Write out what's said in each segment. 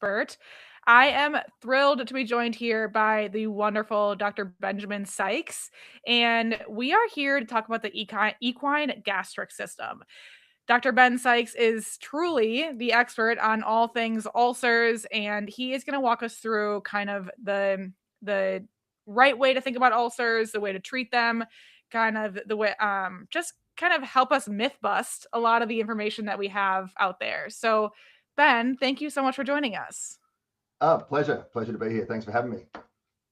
expert. I am thrilled to be joined here by the wonderful Dr. Benjamin Sykes, and we are here to talk about the equine gastric system. Dr. Ben Sykes is truly the expert on all things ulcers, and he is going to walk us through kind of the right way to think about ulcers, the way to treat them, kind of the way just kind of help us myth bust a lot of the information that we have out there. So, Ben, thank you so much for joining us. Oh, pleasure. Pleasure to be here. Thanks for having me.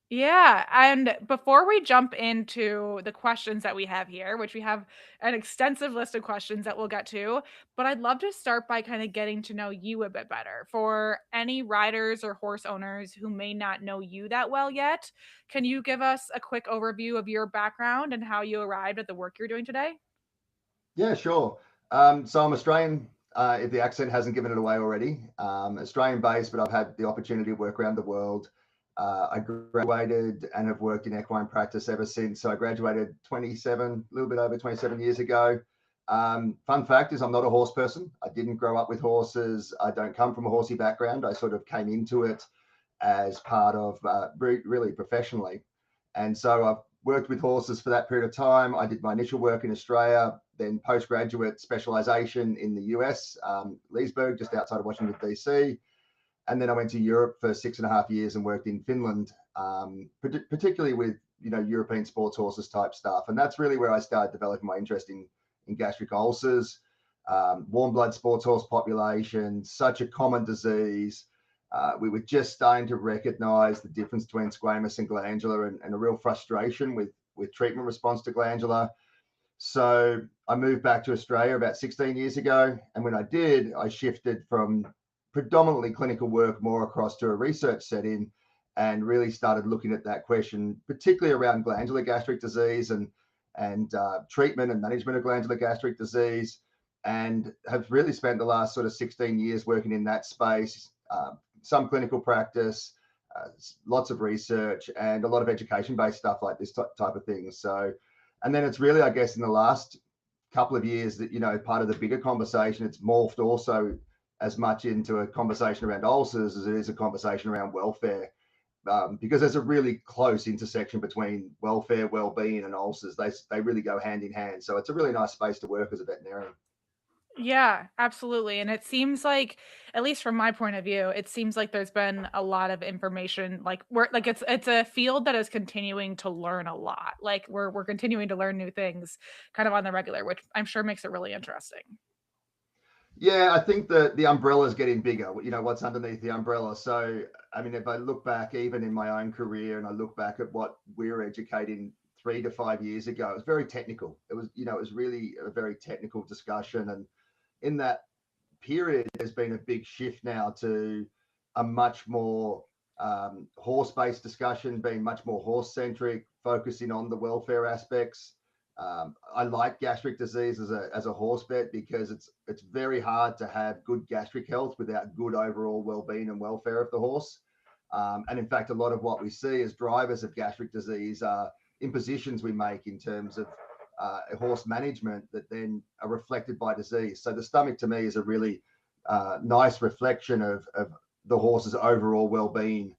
Yeah, and before we jump into the questions that we have here, which we have an extensive list of questions that we'll get to, but I'd love to start by kind of getting to know you a bit better. For any riders or horse owners who may not know you that well yet, can you give us a quick overview of your background and how you arrived at the work you're doing today? Yeah, sure. So I'm Australian, if the accent hasn't given it away already. Australian based, but I've had the opportunity to work around the world. I graduated and have worked in equine practice ever since. So I graduated 27, a little bit over 27 years ago. Fun fact is I'm not a horse person. I didn't grow up with horses. I don't come from a horsey background. I sort of came into it as part of really professionally. And so I've worked with horses for that period of time. I did my initial work in Australia, then postgraduate specialization in the US, Leesburg, just outside of Washington, D.C. And then I went to Europe for 6.5 years and worked in Finland, particularly with European sports horses type stuff. And that's really where I started developing my interest in gastric ulcers, warm blood sports horse population, such a common disease. We were just starting to recognize the difference between squamous and glandular and a real frustration with treatment response to glandular. So I moved back to Australia about 16 years ago. And when I did, I shifted from predominantly clinical work more across to a research setting and really started looking at that question, particularly around glandular gastric disease and treatment and management of glandular gastric disease, and have really spent the last sort of 16 years working in that space. Some clinical practice, lots of research, and a lot of education-based stuff like this type of thing. So, and then it's really, I guess, in the last couple of years that, part of the bigger conversation, it's morphed also as much into a conversation around ulcers as it is a conversation around welfare, because there's a really close intersection between welfare, well-being, and ulcers. They really go hand in hand. So it's a really nice space to work as a veterinarian. Yeah, absolutely. And it seems like, at least from my point of view, it seems like there's been a lot of information, like it's a field that is continuing to learn a lot. Like we're continuing to learn new things kind of on the regular, which I'm sure makes it really interesting. Yeah, I think the umbrella is getting bigger. What's underneath the umbrella. So, I mean, if I look back, even in my own career, and I look back at what we were educating 3 to 5 years ago, it was very technical. It was really a very technical discussion. And in that period, there's been a big shift now to a much more horse-based discussion, being much more horse-centric, focusing on the welfare aspects. I like gastric disease as a horse vet because it's very hard to have good gastric health without good overall well-being and welfare of the horse. And in fact, a lot of what we see as drivers of gastric disease are impositions we make in terms of horse management that then are reflected by disease. So the stomach to me is a really nice reflection of the horse's overall well-being.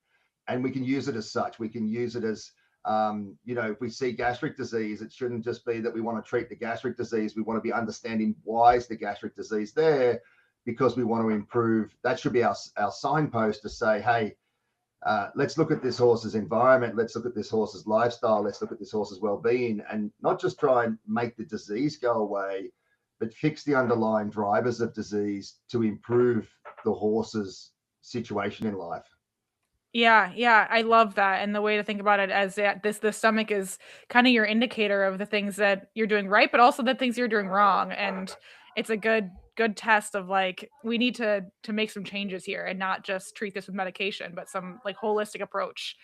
And we can use it as such. We can use it as if we see gastric disease, it shouldn't just be that we want to treat the gastric disease. We want to be understanding why is the gastric disease there, because we want to improve. That should be our signpost to say, hey, let's look at this horse's environment. Let's look at this horse's lifestyle. Let's look at this horse's well-being, and not just try and make the disease go away, but fix the underlying drivers of disease to improve the horse's situation in life. Yeah, yeah, I love that. And the way to think about it as that the stomach is kind of your indicator of the things that you're doing right, but also the things you're doing wrong. And it's a good test of like we need to make some changes here and not just treat this with medication, but some like holistic approach.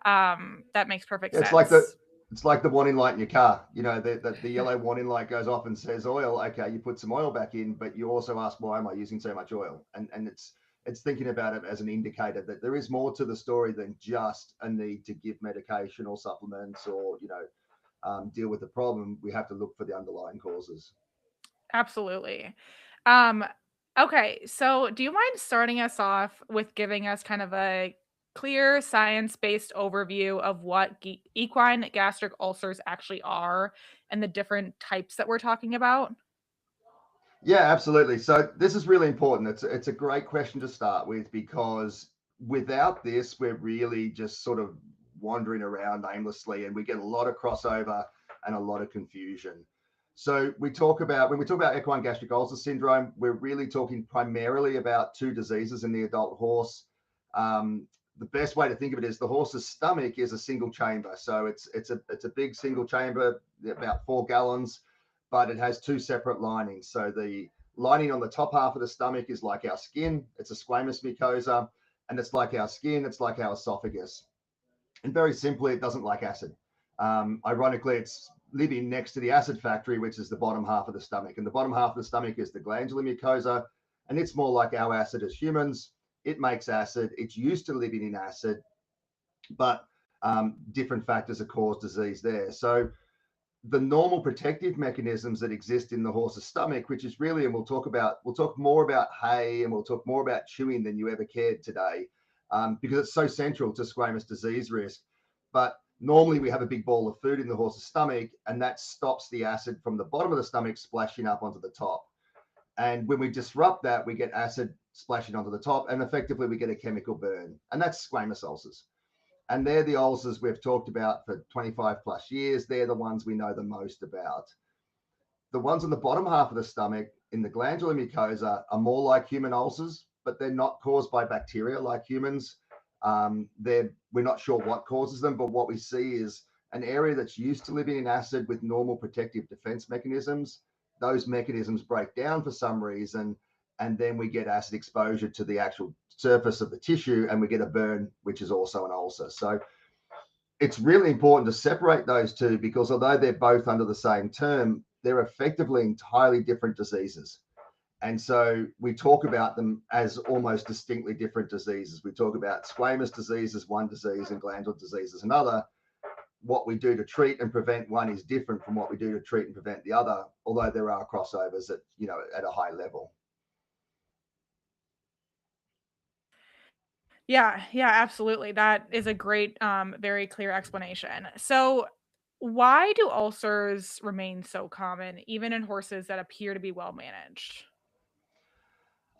That makes perfect Yeah, sense. it's like the warning light in your car. The yellow warning light goes off and says oil. Okay, you put some oil back in, but you also ask, why am I using so much oil? And it's thinking about it as an indicator that there is more to the story than just a need to give medication or supplements or deal with the problem. We have to look for the underlying causes. Absolutely. Um, Okay, so do you mind starting us off with giving us kind of a clear science-based overview of what equine gastric ulcers actually are and the different types that we're talking about? Yeah, absolutely. So this is really important. It's a great question to start with because without this, we're really just sort of wandering around aimlessly, and we get a lot of crossover and a lot of confusion. So when we talk about equine gastric ulcer syndrome, we're really talking primarily about two diseases in the adult horse. Um, the best way to think of it is the horse's stomach is a single chamber, so it's a big single chamber, about 4 gallons, but it has two separate linings. So the lining on the top half of the stomach is like our skin. It's a squamous mucosa, and it's like our skin. It's like our esophagus. And very simply, it doesn't like acid. Ironically, it's living next to the acid factory, which is the bottom half of the stomach. And the bottom half of the stomach is the glandular mucosa, and it's more like our acid as humans. It makes acid. It's used to living in acid, but different factors have caused disease there. So the normal protective mechanisms that exist in the horse's stomach, which is really, and we'll talk more about hay and we'll talk more about chewing than you ever cared today, because it's so central to squamous disease risk. But normally we have a big ball of food in the horse's stomach, and that stops the acid from the bottom of the stomach splashing up onto the top. And when we disrupt that, we get acid splashing onto the top, and effectively we get a chemical burn, and that's squamous ulcers. And they're the ulcers we've talked about for 25 plus years. They're the ones we know the most about. The ones on the bottom half of the stomach in the glandular mucosa are more like human ulcers, but they're not caused by bacteria like humans. We're not sure what causes them, but what we see is an area that's used to living in acid with normal protective defense mechanisms. Those mechanisms break down for some reason, and then we get acid exposure to the actual surface of the tissue, and we get a burn, which is also an ulcer. So it's really important to separate those two because although they're both under the same term, they're effectively entirely different diseases. And so we talk about them as almost distinctly different diseases. We talk about squamous disease as one disease and glandular disease as another. What we do to treat and prevent one is different from what we do to treat and prevent the other, although there are crossovers at a high level. Yeah, yeah, absolutely. That is a great, very clear explanation. So, why do ulcers remain so common, even in horses that appear to be well managed?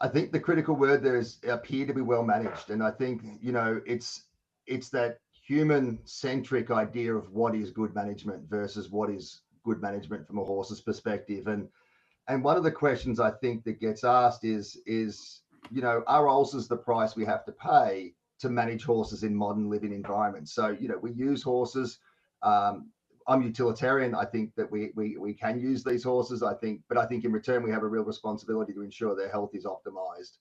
I think the critical word there is appear to be well managed, and I think it's that human centric idea of what is good management versus what is good management from a horse's perspective. And one of the questions I think that gets asked is are ulcers the price we have to pay to manage horses in modern living environments? So we use horses. Um, I'm utilitarian. I think that we can use these horses. But I think in return we have a real responsibility to ensure their health is optimized.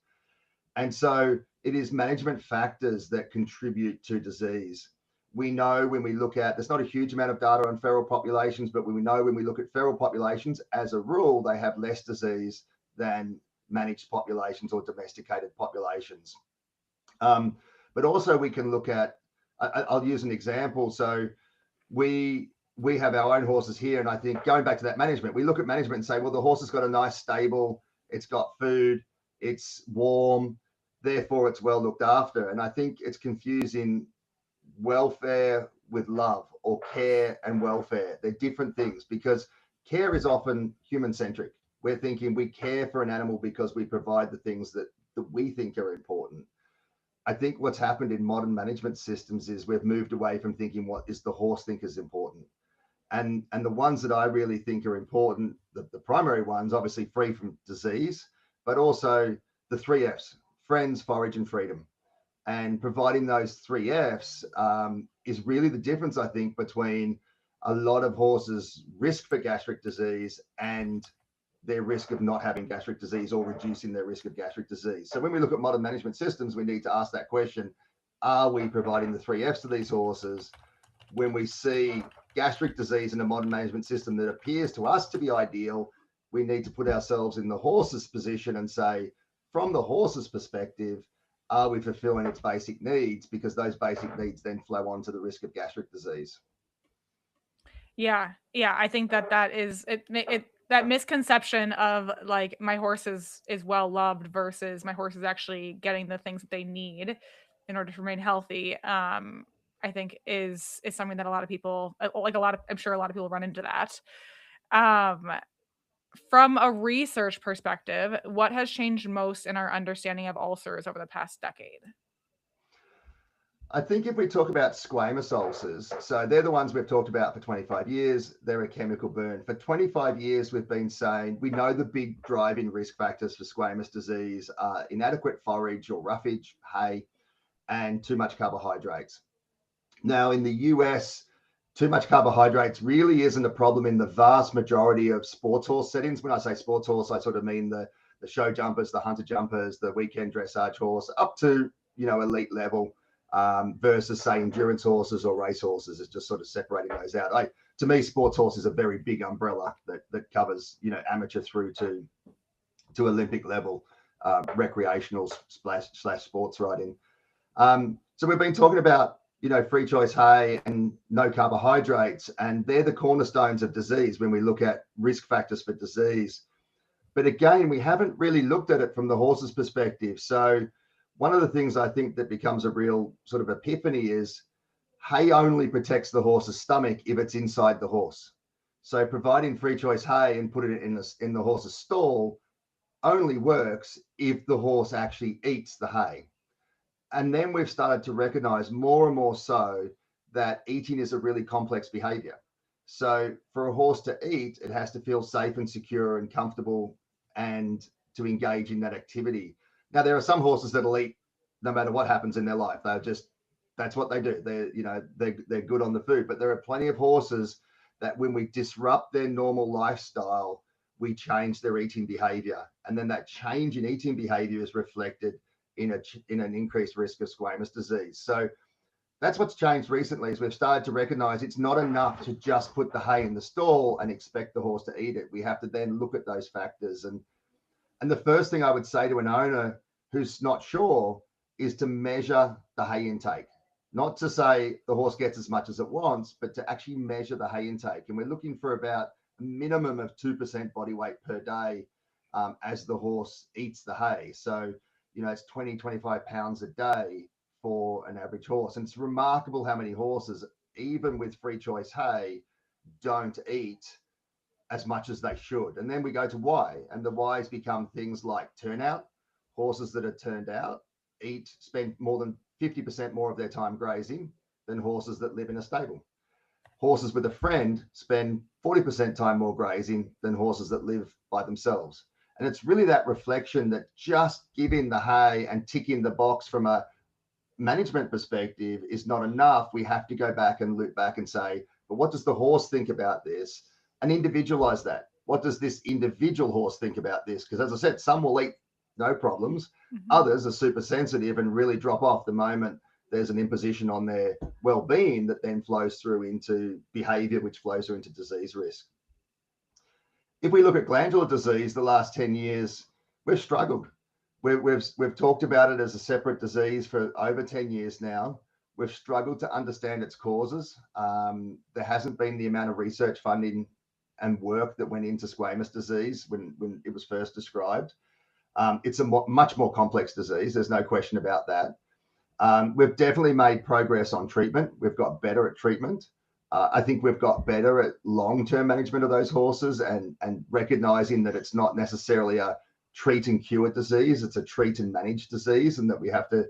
And so it is management factors that contribute to disease. We know when we look at, there's not a huge amount of data on feral populations, but we know when we look at feral populations, as a rule, they have less disease than managed populations or domesticated populations. But also we can look at, I'll use an example. So we have our own horses here, and I think going back to that management, we look at management and say, well, the horse has got a nice stable, it's got food, it's warm, therefore it's well looked after. And I think it's confusing welfare with love, or care and welfare. They're different things because care is often human centric. We're thinking we care for an animal because we provide the things that we think are important. I think what's happened in modern management systems is we've moved away from thinking what is the horse think is important. And the ones that I really think are important, the primary ones, obviously free from disease, but also the three F's: friends, forage, and freedom. And providing those three F's is really the difference, I think, between a lot of horses' risk for gastric disease and their risk of not having gastric disease or reducing their risk of gastric disease. So when we look at modern management systems, we need to ask that question: are we providing the three F's to these horses? When we see gastric disease in a modern management system that appears to us to be ideal, we need to put ourselves in the horse's position and say, from the horse's perspective, are we fulfilling its basic needs? Because those basic needs then flow on to the risk of gastric disease. Yeah, yeah, I think that that is it. that misconception of like my horse is well loved versus my horse is actually getting the things that they need in order to remain healthy. I think is something that a lot of people like a lot of I'm sure a lot of people run into that. Um, from a research perspective, what has changed most in our understanding of ulcers over the past decade? I think if we talk about squamous ulcers, so they're the ones we've talked about for 25 years. They're a chemical burn. For 25 years, we've been saying we know the big driving risk factors for squamous disease are inadequate forage or roughage, hay, and too much carbohydrates. Now, in the US, too much carbohydrates really isn't a problem in the vast majority of sports horse settings. When I say sports horse, I sort of mean the show jumpers, the hunter jumpers, the weekend dressage horse, up to elite level, versus say endurance horses or race horses. It's just sort of separating those out. To me, sports horse is a very big umbrella that covers amateur through to Olympic level, recreational slash sports riding. So we've been talking about free choice hay and no carbohydrates, and they're the cornerstones of disease when we look at risk factors for disease. But again, we haven't really looked at it from the horse's perspective. So one of the things I think that becomes a real sort of epiphany is hay only protects the horse's stomach if it's inside the horse. So providing free choice hay and put it in the horse's stall only works if the horse actually eats the hay. And then we've started to recognize more and more so that eating is a really complex behavior. So for a horse to eat, it has to feel safe and secure and comfortable and to engage in that activity. Now, there are some horses that'll eat no matter what happens in their life. That's what they do. They're good on the food. But there are plenty of horses that when we disrupt their normal lifestyle, we change their eating behavior. And then that change in eating behavior is reflected in an increased risk of squamous disease. So that's what's changed recently is we've started to recognize it's not enough to just put the hay in the stall and expect the horse to eat it. We have to then look at those factors. And the first thing I would say to an owner who's not sure is to measure the hay intake. Not to say the horse gets as much as it wants, but to actually measure the hay intake. And we're looking for about a minimum of 2% body weight per day as the horse eats the hay. So it's 20, 25 pounds a day for an average horse. And it's remarkable how many horses, even with free choice hay, don't eat as much as they should. And then we go to why. And the whys become things like turnout. Horses that are turned out spend more than 50% more of their time grazing than horses that live in a stable. Horses with a friend spend 40% time more grazing than horses that live by themselves. And it's really that reflection that just giving the hay and ticking the box from a management perspective is not enough. We have to go back and loop back and say, but what does the horse think about this? And individualize that. What does this individual horse think about this? Because as I said, some will eat no problems. Mm-hmm. Others are super sensitive and really drop off the moment there's an imposition on their well-being that then flows through into behavior, which flows through into disease risk. If we look at glandular disease, the last 10 years, we've struggled. We've talked about it as a separate disease for over 10 years now. We've struggled to understand its causes. There hasn't been the amount of research funding and work that went into squamous disease when it was first described. It's a much more complex disease. There's no question about that. We've definitely made progress on treatment. We've got better at treatment. I think we've got better at long-term management of those horses and recognizing that it's not necessarily a treat and cure disease. It's a treat and manage disease, and that we have to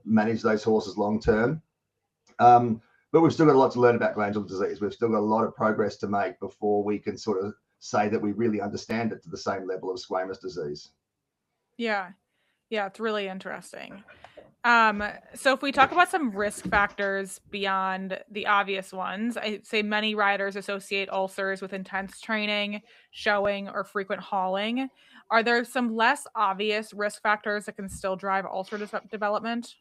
manage those horses long-term. But we've still got a lot to learn about glandular disease. We've still got a lot of progress to make before we can sort of say that we really understand it to the same level of squamous disease. Yeah. Yeah, it's really interesting. So if we talk about some risk factors beyond the obvious ones, I'd say many riders associate ulcers with intense training, showing, or frequent hauling. Are there some less obvious risk factors that can still drive ulcer development?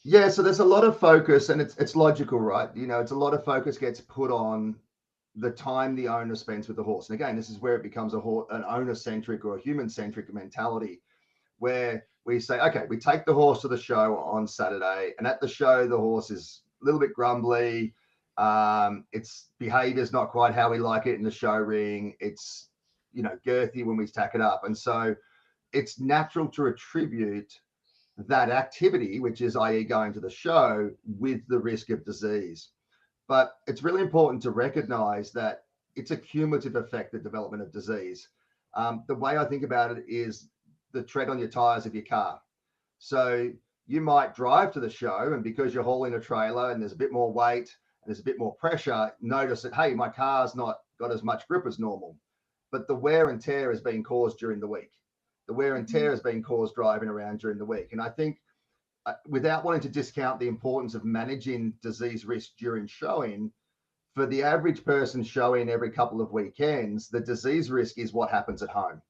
Yeah, so there's a lot of focus, and it's logical, right? It's a lot of focus gets put on the time the owner spends with the horse. And again, this is where it becomes an owner-centric or a human-centric mentality, where we say, okay, we take the horse to the show on Saturday, and at the show, the horse is a little bit grumbly. Its behavior is not quite how we like it in the show ring. It's, girthy when we tack it up. And so it's natural to attribute that activity, which is, i.e., going to the show, with the risk of disease. But it's really important to recognize that it's a cumulative effect, the development of disease. The way I think about it is the tread on your tires of your car. So you might drive to the show, and because you're hauling a trailer and there's a bit more weight and there's a bit more pressure, notice that, hey, my car's not got as much grip as normal. But the wear and tear has been caused during the week. The wear and tear has been caused driving around during the week. And I think, without wanting to discount the importance of managing disease risk during showing, for the average person showing every couple of weekends, the disease risk is what happens at home.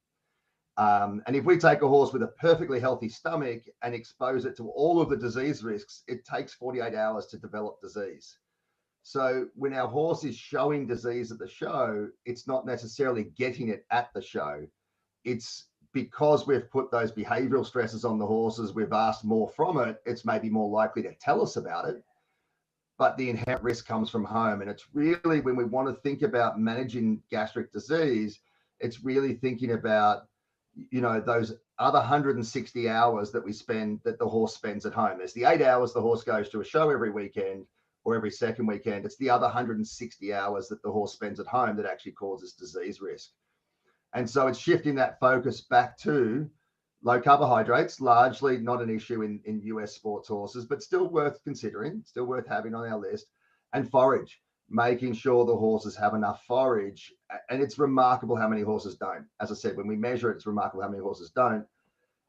And if we take a horse with a perfectly healthy stomach and expose it to all of the disease risks, it takes 48 hours to develop disease. So when our horse is showing disease at the show, it's not necessarily getting it at the show. It's because we've put those behavioral stresses on the horses, we've asked more from it, it's maybe more likely to tell us about it. But the inherent risk comes from home. And it's really, when we want to think about managing gastric disease, it's really thinking about, those other 160 hours that the horse spends at home. There's the 8 hours the horse goes to a show every weekend or every second weekend. It's the other 160 hours that the horse spends at home that actually causes disease risk. And so it's shifting that focus back to low carbohydrates, largely not an issue in US sports horses, but still worth considering, still worth having on our list, and forage, making sure the horses have enough forage. And it's remarkable how many horses don't. As I said, when we measure it, it's remarkable how many horses don't.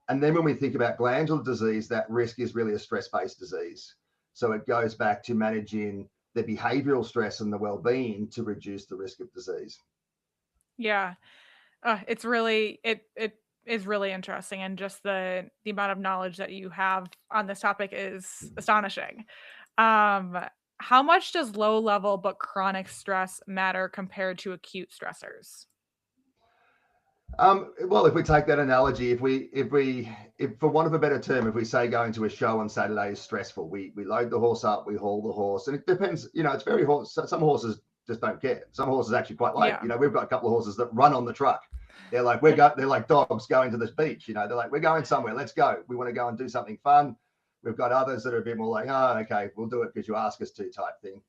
And then when we think about glandular disease, that risk is really a stress-based disease. So it goes back to managing the behavioral stress and the well-being to reduce the risk of disease. Yeah. It's really it is really interesting, and just the amount of knowledge that you have on this topic is astonishing. Um, how much does low level but chronic stress matter compared to acute stressors? Well, if we take that analogy, if for want of a better term, if we say going to a show on Saturday is stressful, we load the horse up, we haul the horse, and it depends. It's very horse. Some horses just don't care. Some horses actually quite like. Yeah. We've got a couple of horses that run on the truck. They're like they're like dogs going to the beach. They're like, we're going somewhere. Let's go. We want to go and do something fun. We've got others that are a bit more like, oh, okay, we'll do it because you ask us to, type thing.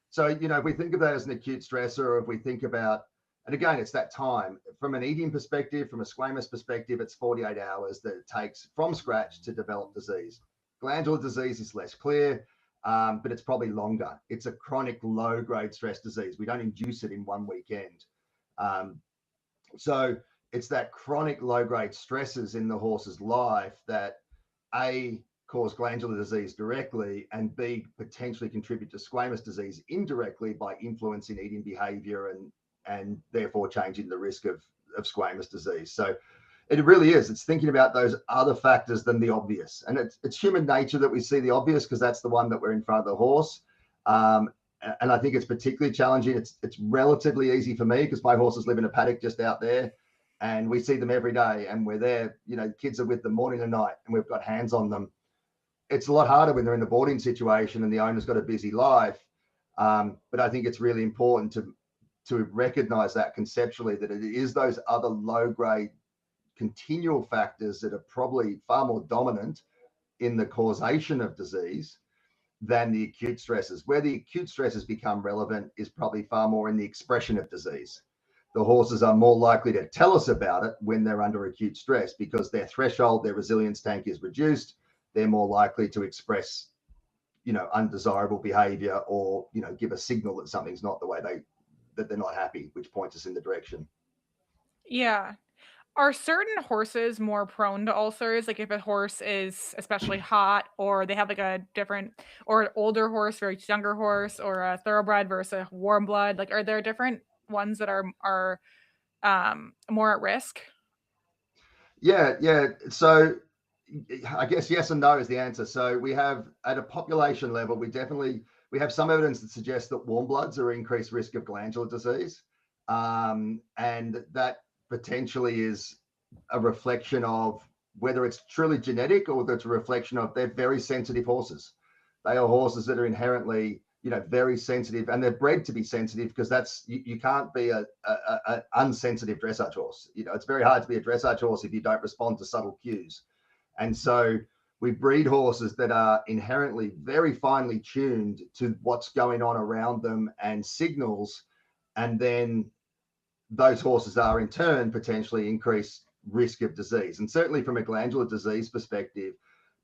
So if we think of that as an acute stressor, or if we think about, and again, it's that time from an eating perspective, from a squamous perspective, it's 48 hours that it takes from scratch to develop disease. Glandular disease is less clear, but it's probably longer. It's a chronic low-grade stress disease. We don't induce it in one weekend. So it's that chronic low-grade stresses in the horse's life that A, cause glandular disease directly, and B, potentially contribute to squamous disease indirectly by influencing eating behavior and therefore changing the risk of squamous disease. So it really is. It's thinking about those other factors than the obvious. And it's human nature that we see the obvious because that's the one that we're in front of the horse. And I think it's particularly challenging. It's relatively easy for me because my horses live in a paddock just out there, and we see them every day, and we're there. Kids are with them morning and night, and we've got hands on them. It's a lot harder when they're in a boarding situation and the owner's got a busy life. But I think it's really important to recognize that conceptually, that it is those other low-grade continual factors that are probably far more dominant in the causation of disease than the acute stresses. Where the acute stresses become relevant is probably far more in the expression of disease. The horses are more likely to tell us about it when they're under acute stress because their threshold, their resilience tank is reduced. They're more likely to express, undesirable behavior or, give a signal that something's not the way that they're not happy, which points us in the direction. Yeah. Are certain horses more prone to ulcers? Like if a horse is especially hot, or they have like a different, or an older horse versus younger horse, or a thoroughbred versus a warm blood, like are there different ones that are more at risk? Yeah. So I guess yes and no is the answer. So we have, at a population level, we have some evidence that suggests that warm bloods are increased risk of glandular disease. And that potentially is a reflection of whether it's truly genetic or whether it's a reflection of they're very sensitive horses. They are horses that are inherently very sensitive, and they're bred to be sensitive because that's you can't be a unsensitive dressage horse. It's very hard to be a dressage horse if you don't respond to subtle cues. And so we breed horses that are inherently very finely tuned to what's going on around them and signals, and then those horses are in turn potentially increased risk of disease. And certainly from a glandular disease perspective,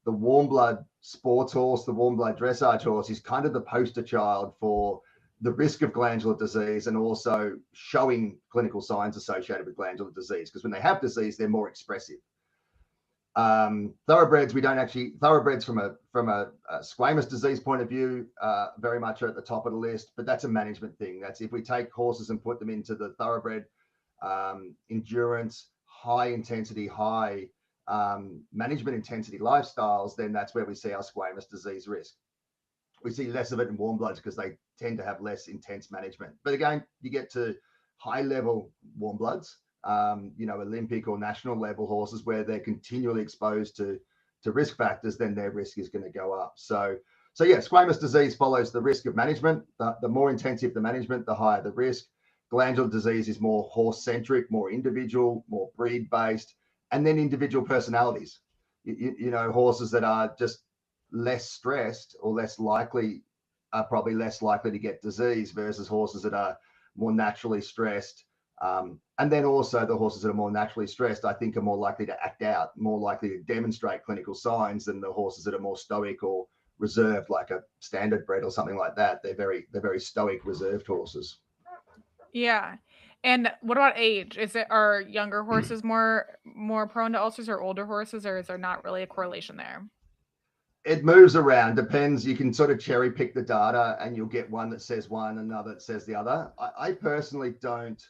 the warm blood sports horse, the warm blood dressage horse is kind of the poster child for the risk of glandular disease and also showing clinical signs associated with glandular disease, because when they have disease, they're more expressive. Thoroughbreds, thoroughbreds from a squamous disease point of view, very much are at the top of the list, but that's a management thing. That's if we take horses and put them into the thoroughbred endurance, high intensity, high management intensity lifestyles, then that's where we see our squamous disease risk. We see less of it in warm bloods because they tend to have less intense management. But again, you get to high level warm bloods, Olympic or national level horses where they're continually exposed to risk factors, then their risk is going to go up. So yeah, squamous disease follows the risk of management. The more intensive the management, the higher the risk. Glandular disease is more horse centric, more individual, more breed based, and then individual personalities. Horses that are just less stressed or less likely are probably less likely to get disease versus horses that are more naturally stressed. And then also the horses that are more naturally stressed, I think, are more likely to act out, more likely to demonstrate clinical signs than the horses that are more stoic or reserved, like a standard bred or something like that. They're very stoic, reserved horses. Yeah. And what about age? Are younger horses more prone to ulcers or older horses, or is there not really a correlation there? It moves around, depends. You can sort of cherry pick the data and you'll get one that says one, another that says the other. I personally don't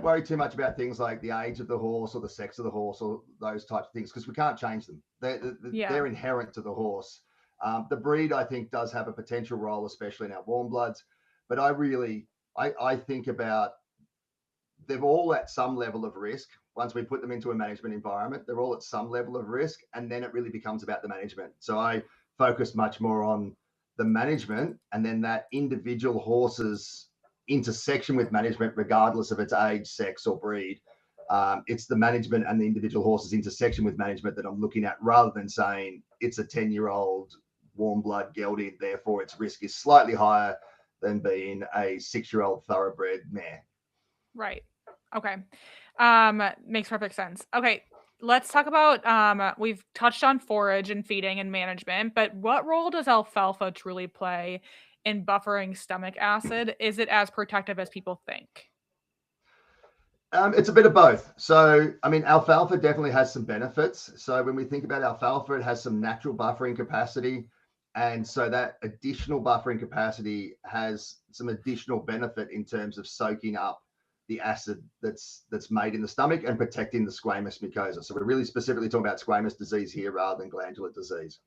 worry too much about things like the age of the horse or the sex of the horse or those types of things, because we can't change them. They're inherent to the horse. The breed, I think, does have a potential role, especially in our warm bloods. But I think about they're all at some level of risk. Once we put them into a management environment, they're all at some level of risk, and then it really becomes about the management. So I focus much more on the management and then that individual horse's intersection with management, regardless of its age, sex, or breed. It's the management and the individual horse's intersection with management that I'm looking at, rather than saying it's a 10-year-old warm blood gelding, therefore its risk is slightly higher than being a 6-year-old thoroughbred mare. Right. Okay. Makes perfect sense. Okay. Let's talk about we've touched on forage and feeding and management, but what role does alfalfa truly play in buffering stomach acid? Is it as protective as people think? It's a bit of both. So, I mean, alfalfa definitely has some benefits. So when we think about alfalfa, it has some natural buffering capacity. And so that additional buffering capacity has some additional benefit in terms of soaking up the acid that's made in the stomach and protecting the squamous mucosa. So we're really specifically talking about squamous disease here rather than glandular disease.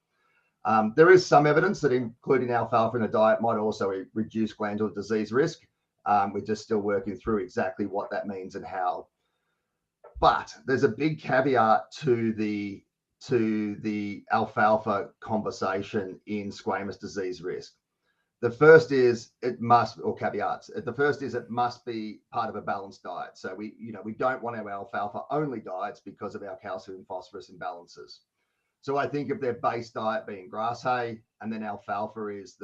There is some evidence that including alfalfa in a diet might also reduce glandular disease risk. We're just still working through exactly what that means and how. But there's a big caveat to the alfalfa conversation in squamous disease risk. The first is it must be part of a balanced diet. So we don't want our alfalfa only diets because of our calcium and phosphorus imbalances. So I think of their base diet being grass hay, and then alfalfa is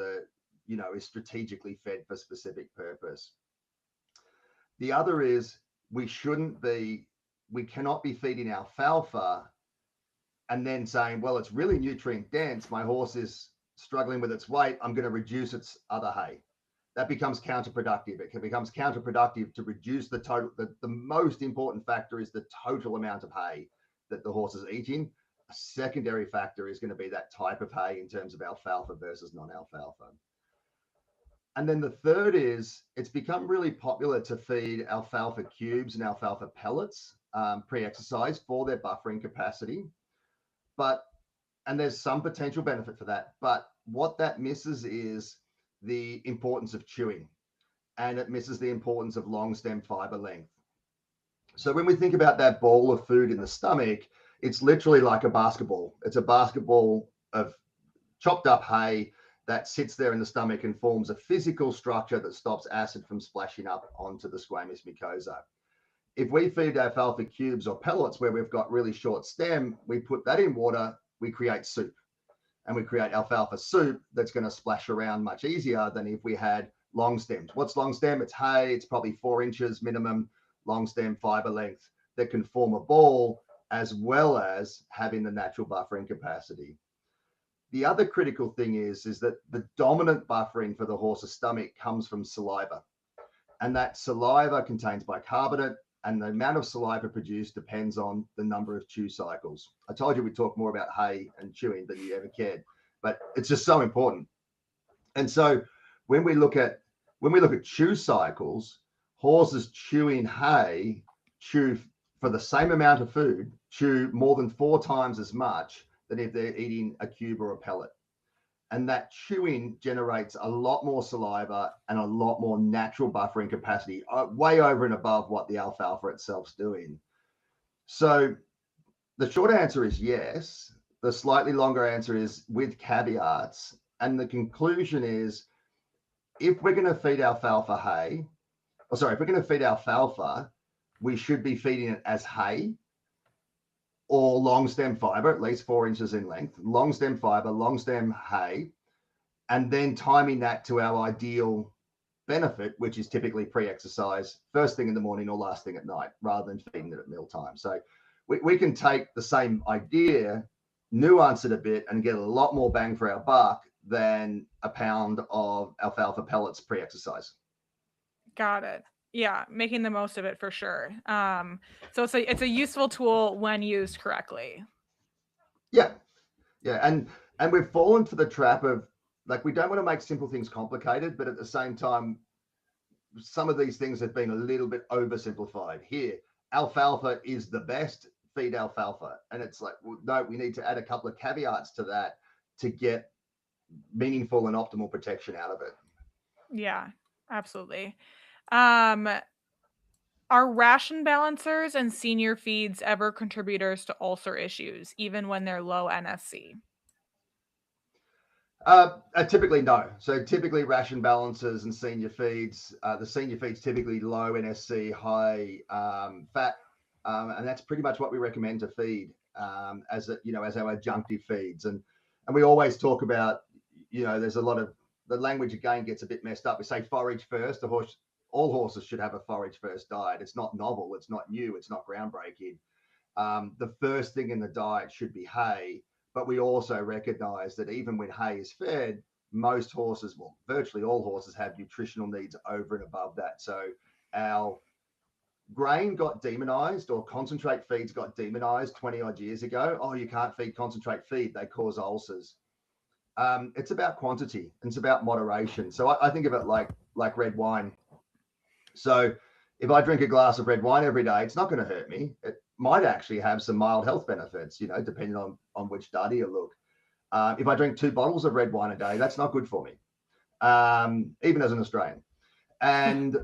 is strategically fed for specific purpose. The other is we cannot be feeding alfalfa and then saying, well, it's really nutrient dense, my horse is struggling with its weight, I'm going to reduce its other hay. That becomes counterproductive. It becomes counterproductive to reduce the total. The most important factor is the total amount of hay that the horse is eating. A secondary factor is going to be that type of hay in terms of alfalfa versus non-alfalfa. And then the third is it's become really popular to feed alfalfa cubes and alfalfa pellets pre-exercise for their buffering capacity. And there's some potential benefit for that. But what that misses is the importance of chewing, and it misses the importance of long stem fiber length. So when we think about that bowl of food in the stomach, it's literally like a basketball. It's a basketball of chopped up hay that sits there in the stomach and forms a physical structure that stops acid from splashing up onto the squamous mucosa. If we feed alfalfa cubes or pellets where we've got really short stem, we put that in water, we create soup. And we create alfalfa soup that's going to splash around much easier than if we had long stems. What's long stem? It's hay. It's probably 4 inches minimum long stem fiber length that can form a ball, as well as having the natural buffering capacity. The other critical thing is that the dominant buffering for the horse's stomach comes from saliva. And that saliva contains bicarbonate, and the amount of saliva produced depends on the number of chew cycles. I told you we'd talk more about hay and chewing than you ever cared, but it's just so important. And so when we look at chew cycles, horses chewing hay chew for the same amount of food, chew more than 4 times as much than if they're eating a cube or a pellet. And that chewing generates a lot more saliva and a lot more natural buffering capacity, way over and above what the alfalfa itself's doing. So the short answer is yes. The slightly longer answer is with caveats. And the conclusion is, if we're going to feed alfalfa if we're going to feed alfalfa, we should be feeding it as hay or long stem fiber, at least 4 inches in length, long stem fiber, long stem hay, and then timing that to our ideal benefit, which is typically pre-exercise, first thing in the morning or last thing at night, rather than feeding it at mealtime. So we can take the same idea, nuance it a bit, and get a lot more bang for our buck than a pound of alfalfa pellets pre-exercise. Got it. Yeah, making the most of it for sure. So it's a useful tool when used correctly. Yeah, and we've fallen for the trap of, like, we don't want to make simple things complicated, but at the same time, some of these things have been a little bit oversimplified. Here, alfalfa is the best, feed alfalfa, and it's like, well, no, we need to add a couple of caveats to that to get meaningful and optimal protection out of it. Yeah, absolutely. Um, are ration balancers and senior feeds ever contributors to ulcer issues, even when they're low NSC? Typically, no. So typically ration balances and senior feeds, the senior feeds typically low NSC, high fat, and that's pretty much what we recommend to feed as our adjunctive feeds. And we always talk about, there's a lot of, the language again gets a bit messed up. We say forage first. All horses should have a forage first diet. It's not novel. It's not new. It's not groundbreaking. The first thing in the diet should be hay. But we also recognize that even when hay is fed, most horses, well, virtually all horses, have nutritional needs over and above that. So our grain got demonized, or concentrate feeds got demonized 20 odd years ago. Oh, you can't feed concentrate feed, they cause ulcers. It's about quantity, and it's about moderation. So I think of it like red wine. So if I drink a glass of red wine every day, it's not going to hurt me. It might actually have some mild health benefits, depending on which data you look. If I drink 2 bottles of red wine a day, that's not good for me, even as an Australian. And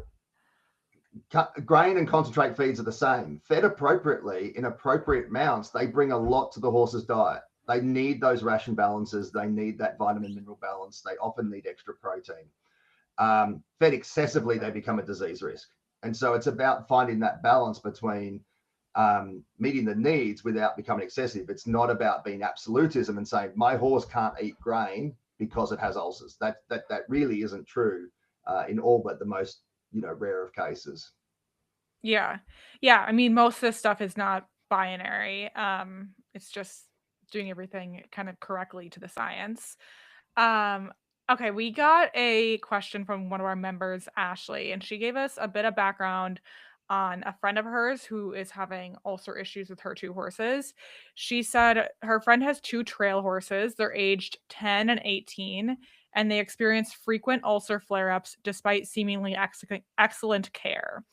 grain and concentrate feeds are the same. Fed appropriately in appropriate amounts, they bring a lot to the horse's diet. They need those ration balances. They need that vitamin mineral balance. They often need extra protein. Fed excessively, they become a disease risk. And so it's about finding that balance between meeting the needs without becoming excessive. It's not about being absolutism and saying my horse can't eat grain because it has ulcers. That really isn't true in all but the most rare of cases. Yeah. Yeah, I mean, most of this stuff is not binary. It's just doing everything kind of correctly to the science. Um, okay, we got a question from one of our members, Ashley, and she gave us a bit of background on a friend of hers who is having ulcer issues with her 2 horses. She said her friend has 2 trail horses. They're aged 10 and 18, and they experience frequent ulcer flare-ups despite seemingly excellent care.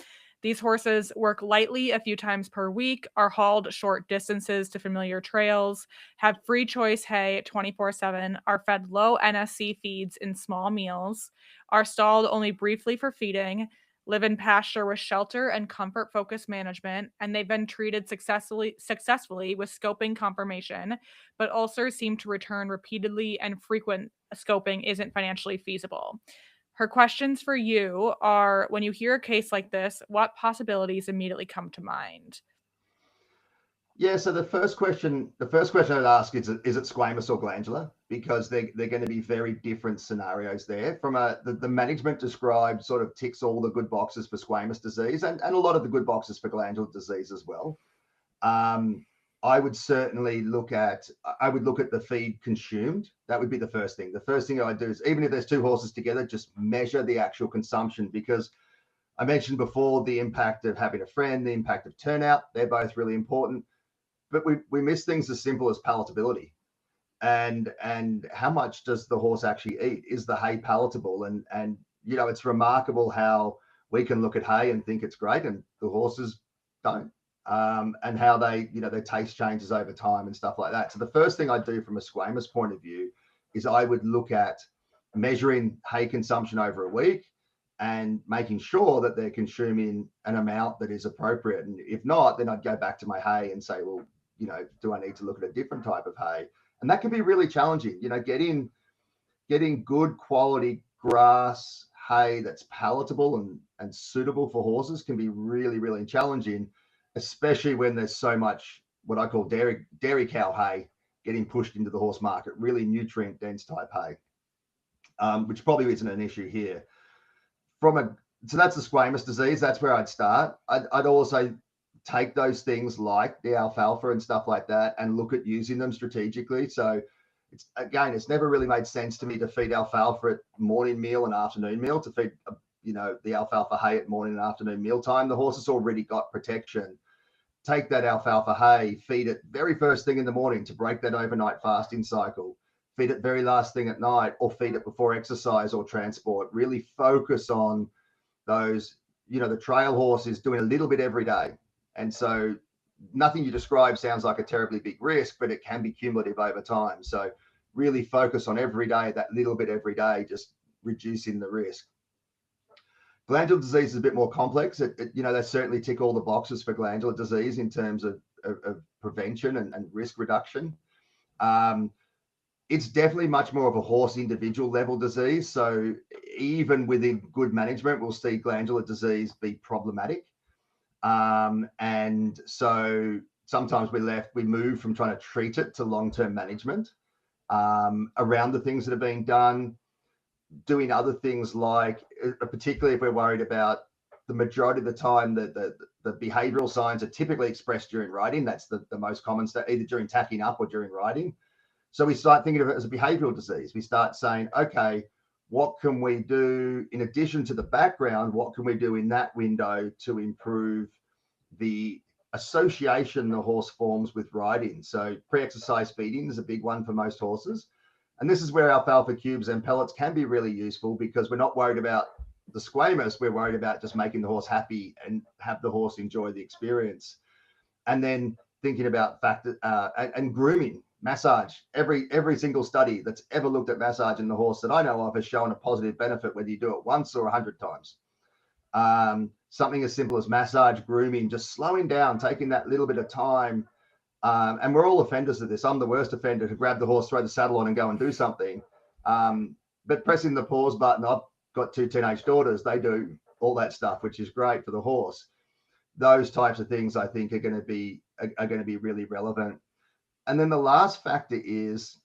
These horses work lightly a few times per week, are hauled short distances to familiar trails, have free choice hay 24/7, are fed low NSC feeds in small meals, are stalled only briefly for feeding, live in pasture with shelter and comfort focused management, and they've been treated successfully with scoping confirmation, but ulcers seem to return repeatedly and scoping isn't financially feasible. Her questions for you are, when you hear a case like this, what possibilities immediately come to mind? Yeah, so the first question I'd ask is it squamous or glandular? Because they're going to be very different scenarios there. From the management described sort of ticks all the good boxes for squamous disease and a lot of the good boxes for glandular disease as well. Um, I would certainly look at the feed consumed. That would be the first thing. The first thing I'd do is, even if there's two horses together, just measure the actual consumption, because I mentioned before the impact of having a friend, the impact of turnout. They're both really important, but we miss things as simple as palatability, and how much does the horse actually eat? Is the hay palatable? And it's remarkable how we can look at hay and think it's great, and the horses don't. And how their taste changes over time and stuff like that. So the first thing I do from a squamous point of view is I would look at measuring hay consumption over a week and making sure that they're consuming an amount that is appropriate. And if not, then I'd go back to my hay and say, well, do I need to look at a different type of hay? And that can be really challenging. Getting good quality grass hay that's palatable and suitable for horses can be really, really challenging, especially when there's so much what I call dairy cow hay getting pushed into the horse market, really nutrient dense type hay, which probably isn't an issue here. So that's the squamous disease. That's where I'd start. I'd also take those things like the alfalfa and stuff like that and look at using them strategically. So it's never really made sense to me to feed alfalfa at morning meal and afternoon meal, to feed the alfalfa hay at morning and afternoon meal time. The horse has already got protection. Take that alfalfa hay, feed it very first thing in the morning to break that overnight fasting cycle. Feed it very last thing at night, or feed it before exercise or transport. Really focus on those. The trail horse is doing a little bit every day. And so nothing you describe sounds like a terribly big risk, but it can be cumulative over time. So really focus on every day, that little bit every day, just reducing the risk. Glandular disease is a bit more complex. They certainly tick all the boxes for glandular disease in terms of prevention and risk reduction. It's definitely much more of a horse individual level disease. So even within good management, we'll see glandular disease be problematic. And so sometimes we move from trying to treat it to long-term management around the things that are being done, doing other things like, particularly if we're worried about the majority of the time that the behavioral signs are typically expressed during riding. That's the most common state, either during tacking up or during riding. So we start thinking of it as a behavioral disease. We start saying, okay, what can we do in addition to the background? What can we do in that window to improve the association the horse forms with riding? So pre-exercise feeding is a big one for most horses. And this is where alfalfa cubes and pellets can be really useful, because we're not worried about the squamous. We're worried about just making the horse happy and have the horse enjoy the experience. And then thinking about and grooming, massage. Every single study that's ever looked at massage in the horse that I know of has shown a positive benefit, whether you do it once or 100 times. Something as simple as massage, grooming, just slowing down, taking that little bit of time. And we're all offenders of this. I'm the worst offender, to grab the horse, throw the saddle on and go and do something. But pressing the pause button, I've got 2 teenage daughters. They do all that stuff, which is great for the horse. Those types of things, I think, are going to be really relevant. And then the last factor is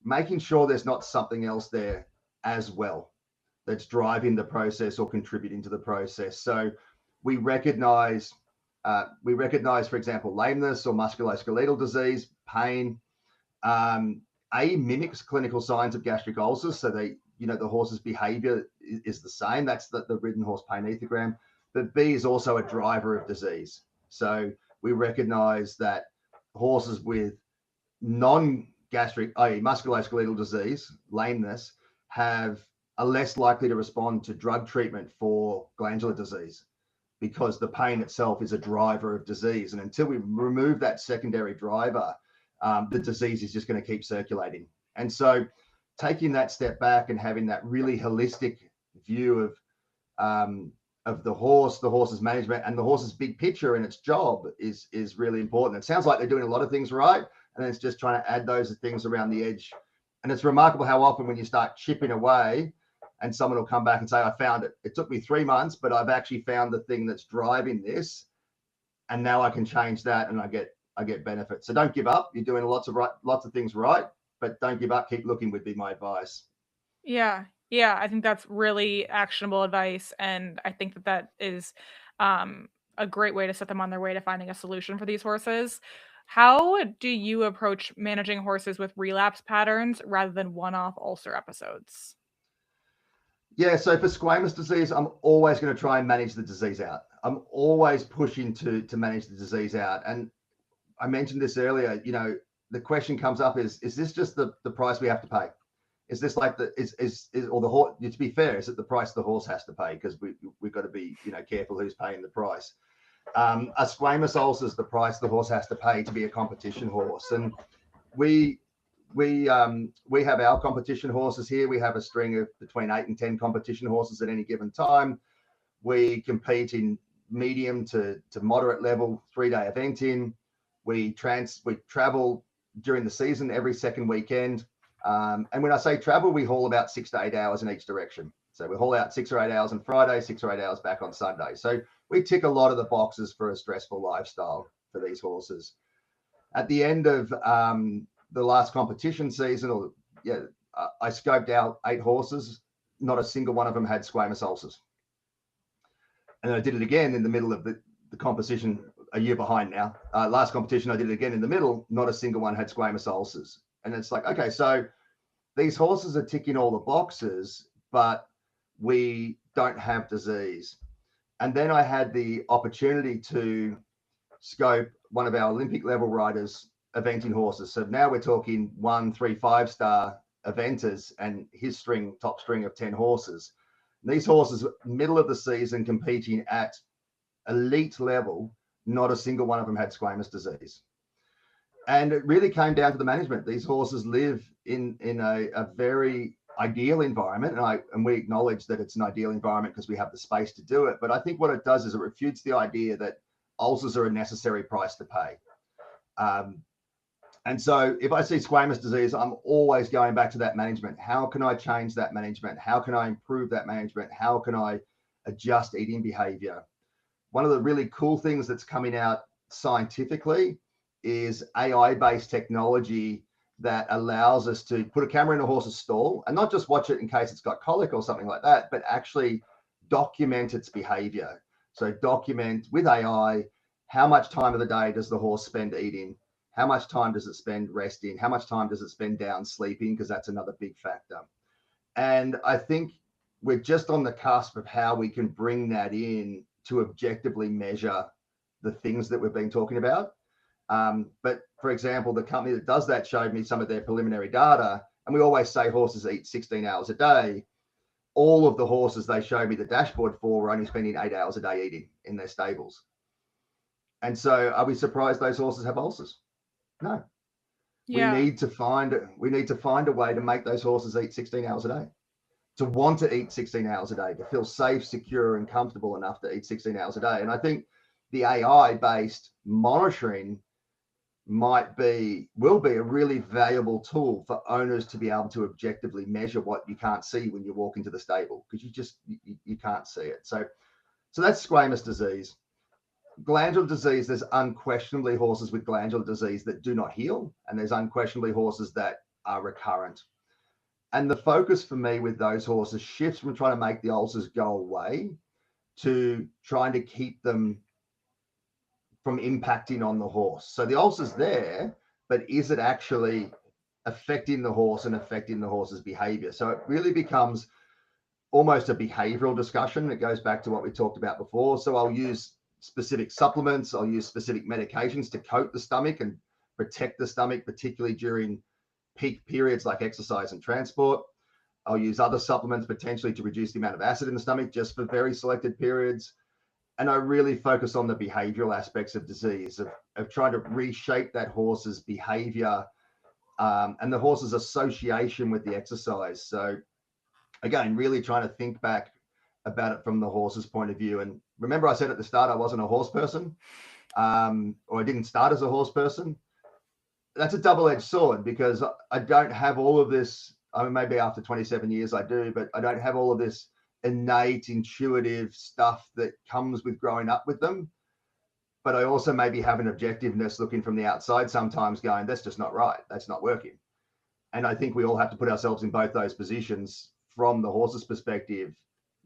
making sure there's not something else there as well that's driving the process or contributing to the process. So we recognize, for example, lameness or musculoskeletal disease, pain. A mimics clinical signs of gastric ulcers, so the horse's behavior is the same. That's the ridden horse pain ethogram. But B is also a driver of disease. So we recognize that horses with non-gastric, i.e. musculoskeletal disease, lameness, are less likely to respond to drug treatment for glandular disease, because the pain itself is a driver of disease. And until we remove that secondary driver, the disease is just going to keep circulating. And so taking that step back and having that really holistic view of the horse's management and the horse's big picture and its job is really important. It sounds like they're doing a lot of things right, and it's just trying to add those things around the edge And it's remarkable how often when you start chipping away and someone will come back and say, I found it. It took me 3 months, but I've actually found the thing that's driving this. And now I can change that and I get benefits. So don't give up. You're doing lots of things right, but don't give up. Keep looking would be my advice. Yeah. Yeah, I think that's really actionable advice, and I think that that is, um, a great way to set them on their way to finding a solution for these horses. How do you approach managing horses with relapse patterns rather than one-off ulcer episodes? Yeah, so for squamous disease, I'm always going to try and manage the disease out. I'm always pushing to manage the disease out. And I mentioned this earlier, the question comes up is this just the price we have to pay? Is this like or the horse, to be fair, is it the price the horse has to pay? Because we've got to be, careful who's paying the price. A squamous ulcer is the price the horse has to pay to be a competition horse. And we we have our competition horses here. We have a string of between 8 and 10 competition horses at any given time. We compete in medium to moderate level 3-day eventing. We travel during the season every second weekend. And when I say travel, we haul about 6 to 8 hours in each direction. So we haul out 6 or 8 hours on Friday, 6 or 8 hours back on Sunday. So we tick a lot of the boxes for a stressful lifestyle for these horses. At the end of the last competition season, I scoped out 8 horses. Not a single one of them had squamous ulcers. And I did it again in the middle of the competition a year behind now. Last competition, I did it again in the middle. Not a single one had squamous ulcers. And it's like, okay, so these horses are ticking all the boxes, but we don't have disease. And then I had the opportunity to scope one of our Olympic level riders eventing horses. So now we're talking 1, 3, 5-star eventers and his top string of 10 horses. And these horses, middle of the season, competing at elite level, not a single one of them had squamous disease. And it really came down to the management. These horses live in a very ideal environment, and we acknowledge that it's an ideal environment because we have the space to do it. But I think what it does is it refutes the idea that ulcers are a necessary price to pay. And so if I see squamous disease, I'm always going back to that management. How can I change that management? How can I improve that management? How can I adjust eating behavior? One of the really cool things that's coming out scientifically is AI-based technology that allows us to put a camera in a horse's stall and not just watch it in case it's got colic or something like that, but actually document its behavior. So document with AI, how much time of the day does the horse spend eating? How much time does it spend resting? How much time does it spend down sleeping? Because that's another big factor. And I think we're just on the cusp of how we can bring that in to objectively measure the things that we've been talking about. But for example, the company that does that showed me some of their preliminary data. And we always say horses eat 16 hours a day. All of the horses they showed me the dashboard for were only spending 8 hours a day eating in their stables. And so are we surprised those horses have ulcers? No. We Yeah. need to find a way to make those horses eat 16 hours a day, to want to eat 16 hours a day, to feel safe, secure, and comfortable enough to eat 16 hours a day. And I think the AI-based monitoring will be a really valuable tool for owners to be able to objectively measure what you can't see when you walk into the stable, because you can't see it. So that's squamous disease. Glandular disease, there's unquestionably horses with glandular disease that do not heal, and there's unquestionably horses that are recurrent. And the focus for me with those horses shifts from trying to make the ulcers go away to trying to keep them from impacting on the horse. So the ulcer's there, but is it actually affecting the horse and affecting the horse's behavior? So it really becomes almost a behavioral discussion. It goes back to what we talked about before. So I'll use specific supplements, I'll use specific medications to coat the stomach and protect the stomach, particularly during peak periods like exercise and transport. I'll use other supplements potentially to reduce the amount of acid in the stomach just for very selected periods. And I really focus on the behavioral aspects of disease, of trying to reshape that horse's behavior and the horse's association with the exercise. So again, really trying to think back about it from the horse's point of view. And remember, I said at the start, I wasn't a horse person, or I didn't start as a horse person. that's a double-edged sword, because I don't have all of this. I mean, maybe after 27 years I do, but I don't have all of this innate intuitive stuff that comes with growing up with them. But I also maybe have an objectiveness looking from the outside sometimes going, that's just not right. That's not working. And I think we all have to put ourselves in both those positions from the horse's perspective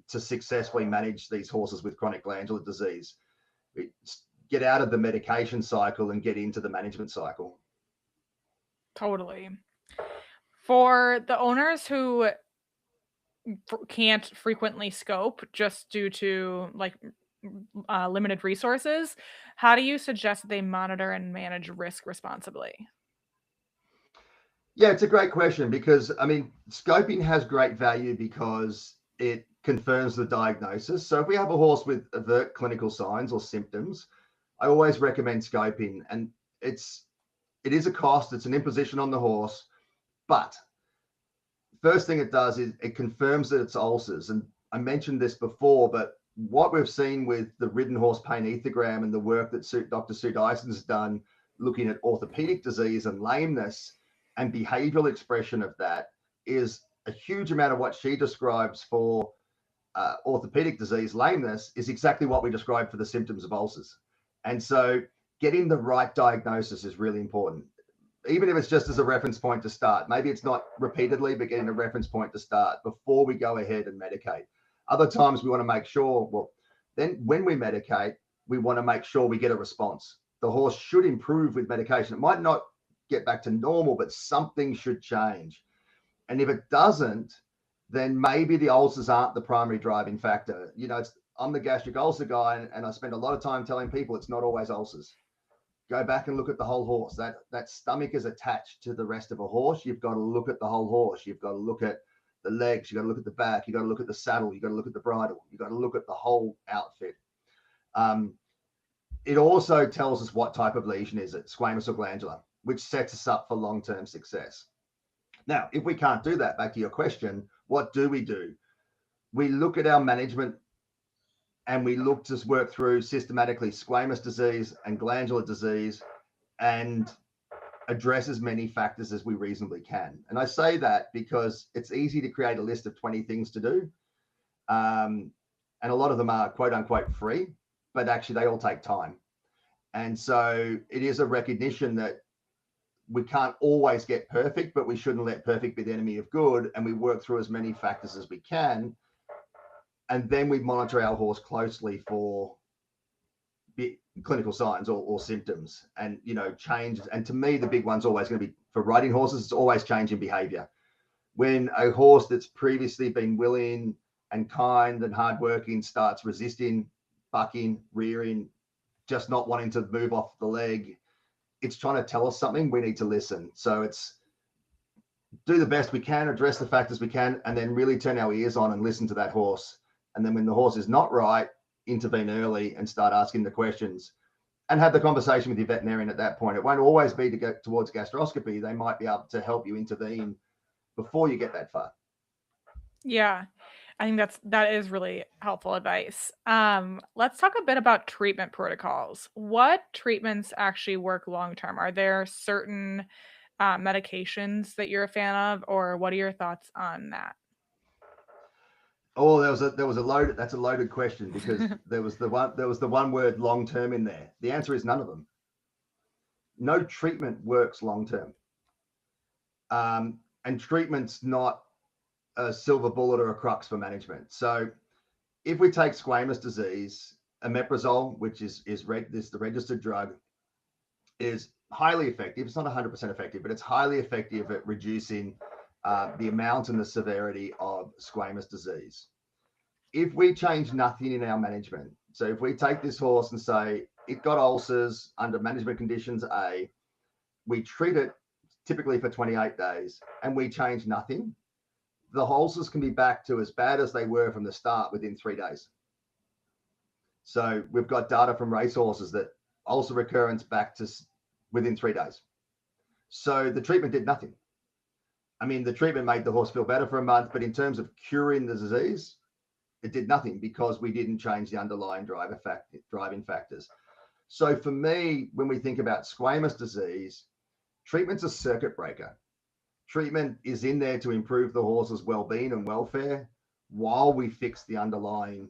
to successfully manage these horses with chronic glandular disease. Get out of the medication cycle and get into the management cycle. Totally. For the owners who can't frequently scope just due to limited resources, how do you suggest they monitor and manage risk responsibly? Yeah, it's a great question, because I mean, scoping has great value because it confirms the diagnosis. So if we have a horse with overt clinical signs or symptoms, I always recommend scoping. And it is a cost, it's an imposition on the horse, but first thing it does is it confirms that it's ulcers. And I mentioned this before, but what we've seen with the ridden horse pain ethogram and the work that Dr. Sue Dyson's done looking at orthopedic disease and lameness and behavioral expression of that is a huge amount of what she describes for orthopedic disease, lameness, is exactly what we describe for the symptoms of ulcers. And so getting the right diagnosis is really important, even if it's just as a reference point to start. Maybe it's not repeatedly, but getting a reference point to start before we go ahead and medicate. Other times we want to make sure, well, then when we medicate, we want to make sure we get a response. The horse should improve with medication. It might not get back to normal, but something should change. And if it doesn't, then maybe the ulcers aren't the primary driving factor. I'm the gastric ulcer guy, and I spend a lot of time telling people it's not always ulcers. Go back and look at the whole horse. That stomach is attached to the rest of a horse. You've got to look at the whole horse. You've got to look at the legs. You've got to look at the back. You've got to look at the saddle. You've got to look at the bridle. You've got to look at the whole outfit. It also tells us what type of lesion is it, squamous or glandular, which sets us up for long-term success. Now, if we can't do that, back to your question, what do? We look at our management and we look to work through systematically squamous disease and glandular disease and address as many factors as we reasonably can. And I say that because it's easy to create a list of 20 things to do. And a lot of them are quote unquote free, but actually they all take time. And so it is a recognition that we can't always get perfect, but we shouldn't let perfect be the enemy of good. And we work through as many factors as we can. And then we monitor our horse closely for clinical signs or symptoms and, changes. And to me, the big one's always going to be for riding horses. It's always change in behavior. When a horse that's previously been willing and kind and hardworking starts resisting, bucking, rearing, just not wanting to move off the leg, it's trying to tell us something. We need to listen. So it's do the best we can, address the factors we can, and then really turn our ears on and listen to that horse. And then when the horse is not right, intervene early and start asking the questions and have the conversation with your veterinarian at that point. It won't always be to go towards gastroscopy. They might be able to help you intervene before you get that far. Yeah, I think that is really helpful advice. Let's talk a bit about treatment protocols. What treatments actually work long term? Are there certain medications that you're a fan of, or what are your thoughts on that? Oh, there was a loaded. That's a loaded question, because there was the one word long term in there. The answer is none of them. No treatment works long term, and treatment's not a silver bullet or a crux for management. So if we take squamous disease, omeprazole, which is the registered drug, is highly effective. It's not 100% effective, but it's highly effective at reducing the amount and the severity of squamous disease. If we change nothing in our management, so if we take this horse and say it got ulcers under management conditions A, we treat it typically for 28 days and we change nothing, the ulcers can be back to as bad as they were from the start within 3 days. So we've got data from racehorses that ulcer recurrence back to within 3 days. So the treatment did nothing. I mean, the treatment made the horse feel better for a month, but in terms of curing the disease, it did nothing because we didn't change the underlying driving factors. So for me, when we think about squamous disease, Treatment's a circuit breaker. Treatment is in there to improve the horse's well-being and welfare while we fix the underlying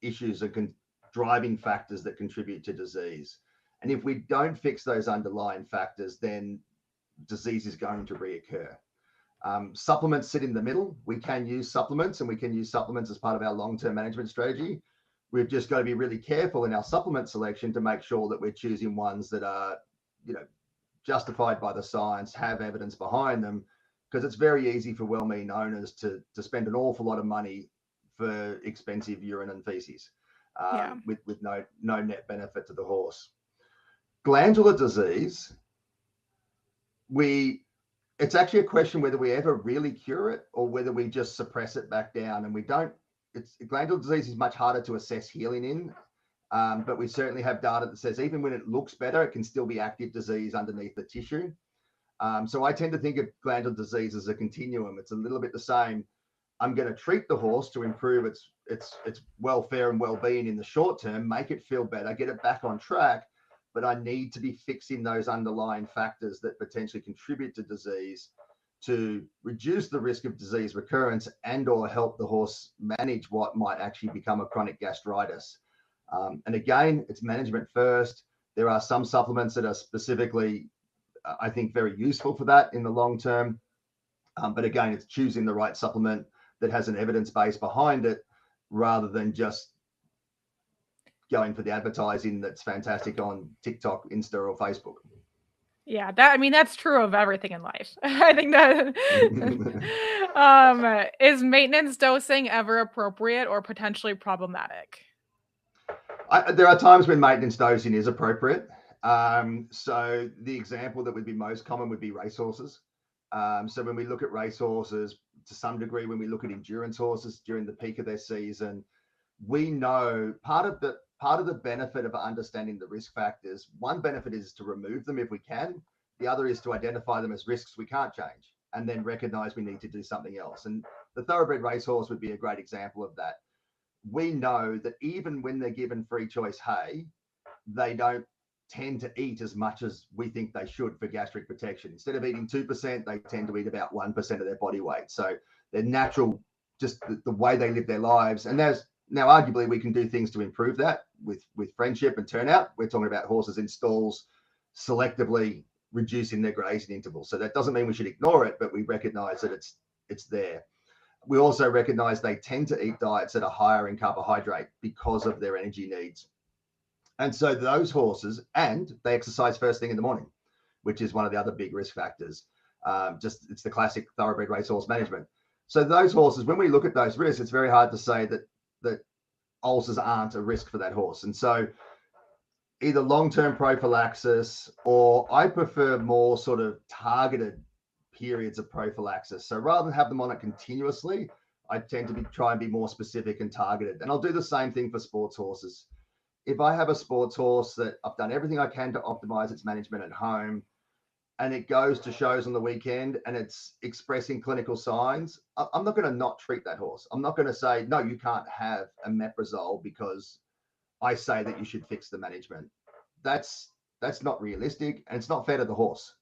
issues and driving factors that contribute to disease. And if we don't fix those underlying factors, then disease is going to reoccur. Supplements sit in the middle. We can use supplements, and we can use supplements as part of our long-term management strategy. We've just got to be really careful in our supplement selection to make sure that we're choosing ones that are, justified by the science, have evidence behind them, because it's very easy for well-meaning owners to spend an awful lot of money for expensive urine and feces with no net benefit to the horse. Glandular disease, it's actually a question whether we ever really cure it or whether we just suppress it back down. And we don't. Glandular disease is much harder to assess healing in. But we certainly have data that says even when it looks better, it can still be active disease underneath the tissue. So I tend to think of glandular disease as a continuum. It's a little bit the same. I'm going to treat the horse to improve its welfare and well-being in the short term, make it feel better, get it back on track. But I need to be fixing those underlying factors that potentially contribute to disease to reduce the risk of disease recurrence and or help the horse manage what might actually become a chronic gastritis. And again, it's management first. There are some supplements that are specifically, I think, very useful for that in the long term. But again, it's choosing the right supplement that has an evidence base behind it rather than just going for the advertising that's fantastic on TikTok, Insta, or Facebook. Yeah, that's true of everything in life. I think that is maintenance dosing ever appropriate or potentially problematic? There are times when maintenance dosing is appropriate. So the example that would be most common would be racehorses. So when we look at racehorses, to some degree, when we look at endurance horses during the peak of their season, we know part of the benefit of understanding the risk factors. One benefit is to remove them if we can. The other is to identify them as risks we can't change, and then recognize we need to do something else. And the thoroughbred racehorse would be a great example of that. We know that even when they're given free choice hay, they don't tend to eat as much as we think they should for gastric protection. Instead of eating 2%, they tend to eat about 1% of their body weight. So their natural, just the way they live their lives. And there's now arguably we can do things to improve that with friendship and turnout. We're talking about horses in stalls selectively reducing their grazing intervals. So that doesn't mean we should ignore it, but we recognize that it's there. We also recognize they tend to eat diets that are higher in carbohydrate because of their energy needs. And so those horses, and they exercise first thing in the morning, which is one of the other big risk factors. It's the classic thoroughbred racehorse management. So those horses, when we look at those risks, it's very hard to say that ulcers aren't a risk for that horse. And so either long-term prophylaxis, or I prefer more sort of targeted periods of prophylaxis. So rather than have them on it continuously, I tend to try and be more specific and targeted. And I'll do the same thing for sports horses. If I have a sports horse that I've done everything I can to optimize its management at home, and it goes to shows on the weekend and it's expressing clinical signs, I'm not going to not treat that horse. I'm not going to say, no, you can't have omeprazole because I say that you should fix the management. That's not realistic, and it's not fair to the horse.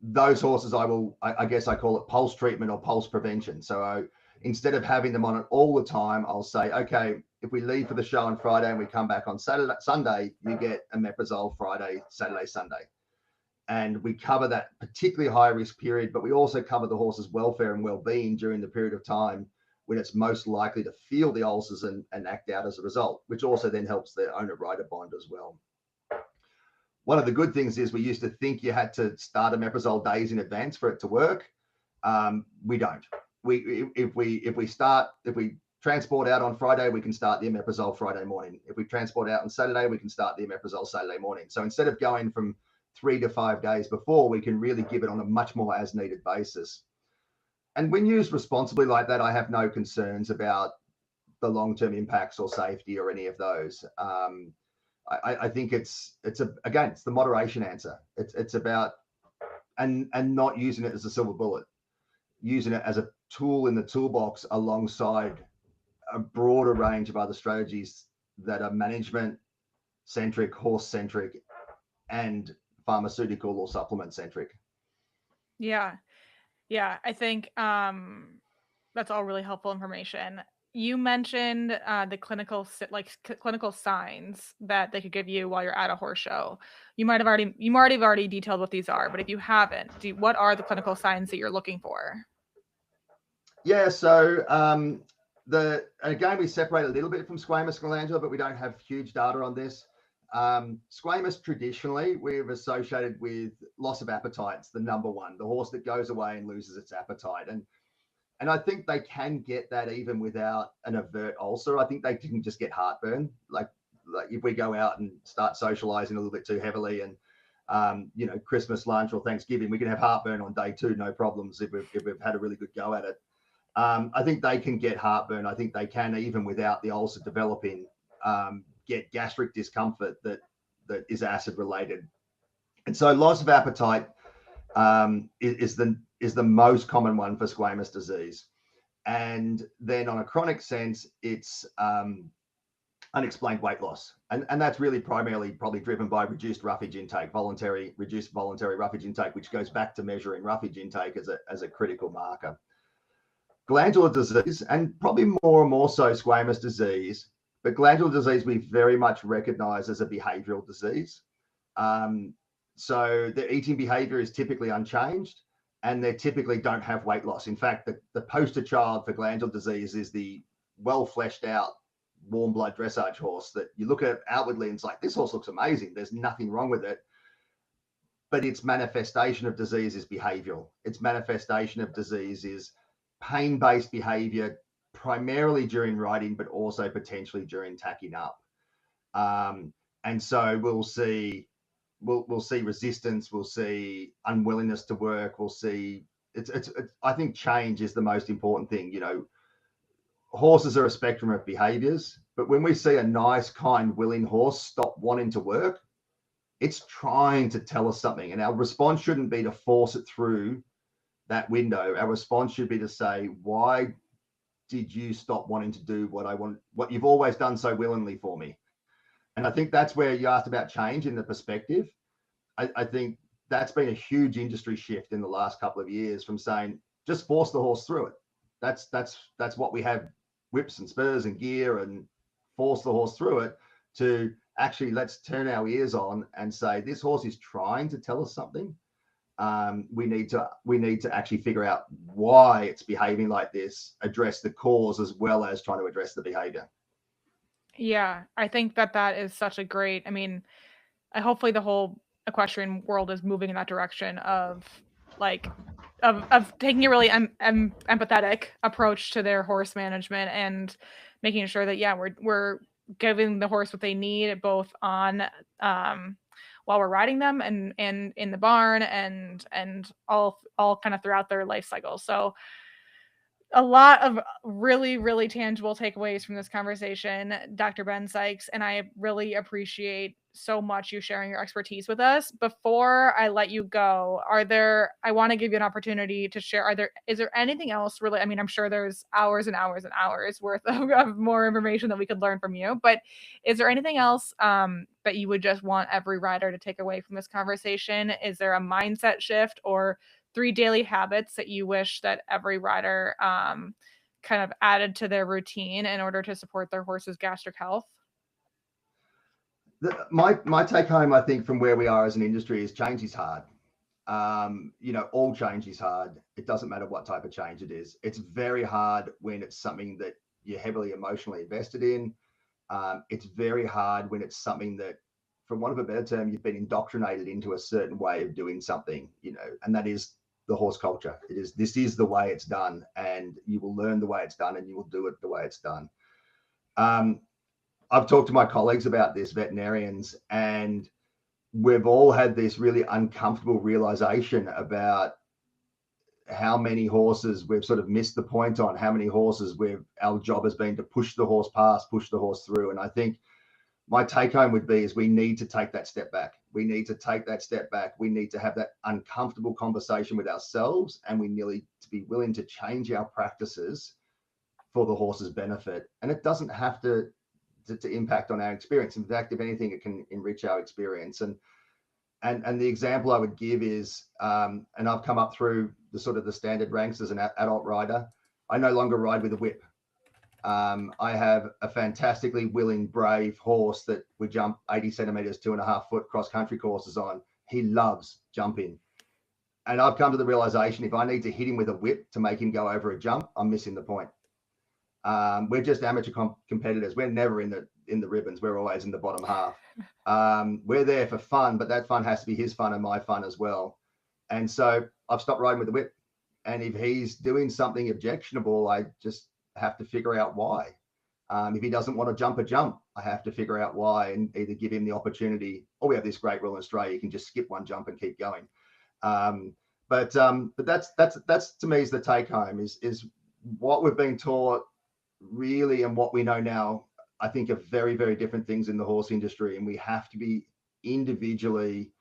Those horses, I guess I call it pulse treatment or pulse prevention. So instead of having them on it all the time, I'll say, okay, if we leave for the show on Friday and we come back on Sunday, you get omeprazole Friday, Saturday, Sunday. And we cover that particularly high risk period, but we also cover the horse's welfare and well-being during the period of time when it's most likely to feel the ulcers and act out as a result, which also then helps the owner-rider bond as well. One of the good things is we used to think you had to start omeprazole days in advance for it to work. We don't. If we transport out on Friday, we can start the omeprazole Friday morning. If we transport out on Saturday, we can start the omeprazole Saturday morning. So instead of going from 3 to 5 days before, we can really give it on a much more as needed basis. And when used responsibly like that, I have no concerns about the long-term impacts or safety or any of those. I think it's the moderation answer. It's about and not using it as a silver bullet, using it as a tool in the toolbox alongside a broader range of other strategies that are management centric, horse centric, and pharmaceutical or supplement centric. Yeah. Yeah, I think that's all really helpful information. You mentioned the clinical signs that they could give you while you're at a horse show. You might have already detailed what these are, but if you haven't, what are the clinical signs that you're looking for? Yeah, so again, we separate a little bit from squamous glandular, but we don't have huge data on this. Squamous, traditionally, we've associated with loss of appetite. It's the number one, the horse that goes away and loses its appetite. And I think they can get that even without an overt ulcer. I think they can just get heartburn. Like if we go out and start socializing a little bit too heavily and Christmas lunch or Thanksgiving, we can have heartburn on day 2, no problems if we've had a really good go at it. I think they can get heartburn. I think they can, even without the ulcer developing, get gastric discomfort that is acid related. And so loss of appetite is the most common one for squamous disease. And then on a chronic sense, it's unexplained weight loss. And that's really primarily probably driven by reduced roughage intake, reduced voluntary roughage intake, which goes back to measuring roughage intake as a critical marker. Glandular disease, and probably more and more so squamous disease, but glandular disease we very much recognize as a behavioral disease. So the eating behavior is typically unchanged, and they typically don't have weight loss. In fact, the poster child for glandular disease is the well fleshed out warm blood dressage horse that you look at outwardly and it's like, this horse looks amazing. There's nothing wrong with it. But its manifestation of disease is behavioral. Its manifestation of disease is pain-based behavior, primarily during riding, but also potentially during tacking up. And so we'll see resistance, we'll see unwillingness to work, we'll see it's I think change is the most important thing. Horses are a spectrum of behaviors, but when we see a nice, kind, willing horse stop wanting to work, it's trying to tell us something. And our response shouldn't be to force it through that window. Our response should be to say, why did you stop wanting to do what you've always done so willingly for me? And I think that's where you asked about change in the perspective. I think that's been a huge industry shift in the last couple of years from saying, just force the horse through it. That's what we have, whips and spurs and gear, and force the horse through it, to actually let's turn our ears on and say, this horse is trying to tell us something. We need to actually figure out why it's behaving like this, address the cause as well as trying to address the behavior. Yeah, I think that is such a great. I mean, hopefully the whole equestrian world is moving in that direction of like of taking a really empathetic approach to their horse management and making sure that we're giving the horse what they need, both on while we're riding them and in the barn and all kind of throughout their life cycle. So a lot of really, really tangible takeaways from this conversation, Dr. Ben Sykes, and I really appreciate so much you sharing your expertise with us. Before I let you go, I want to give you an opportunity to share, is there anything else really? I mean, I'm sure there's hours and hours and hours worth of more information that we could learn from you, but is there anything else that you would just want every rider to take away from this conversation? Is there a mindset shift or 3 daily habits that you wish that every rider kind of added to their routine in order to support their horse's gastric health? My take home, I think, from where we are as an industry is change is hard. All change is hard. It doesn't matter what type of change it is. It's very hard when it's something that you're heavily emotionally invested in. It's very hard when it's something that, for want of a better term, you've been indoctrinated into a certain way of doing something, and that is the horse culture. This is the way it's done, and you will learn the way it's done, and you will do it the way it's done. I've talked to my colleagues about this, veterinarians, and we've all had this really uncomfortable realization about how many horses we've sort of missed the point on, how many horses our job has been to push the horse past, push the horse through. And I think my take home would be is we need to take that step back. We need to take that step back. We need to have that uncomfortable conversation with ourselves, and we need to be willing to change our practices for the horse's benefit. And it doesn't have to impact on our experience. In fact, if anything, it can enrich our experience. And And the example I would give is, and I've come up through the sort of the standard ranks as an adult rider. I no longer ride with a whip. I have a fantastically willing, brave horse that we jump 80 centimeters, 2.5 foot cross country courses on. He loves jumping. And I've come to the realization if I need to hit him with a whip to make him go over a jump, I'm missing the point. We're just amateur competitors. We're never in the ribbons. We're always in the bottom half. We're there for fun, but that fun has to be his fun and my fun as well. And so I've stopped riding with the whip. And if he's doing something objectionable, I just have to figure out why. If he doesn't want to jump a jump, I have to figure out why and either give him the opportunity, or we have this great rule in Australia, you can just skip one jump and keep going. But that's to me is the take home is what we've been taught really, and what we know now, I think are very, very different things in the horse industry. And we have to be individually,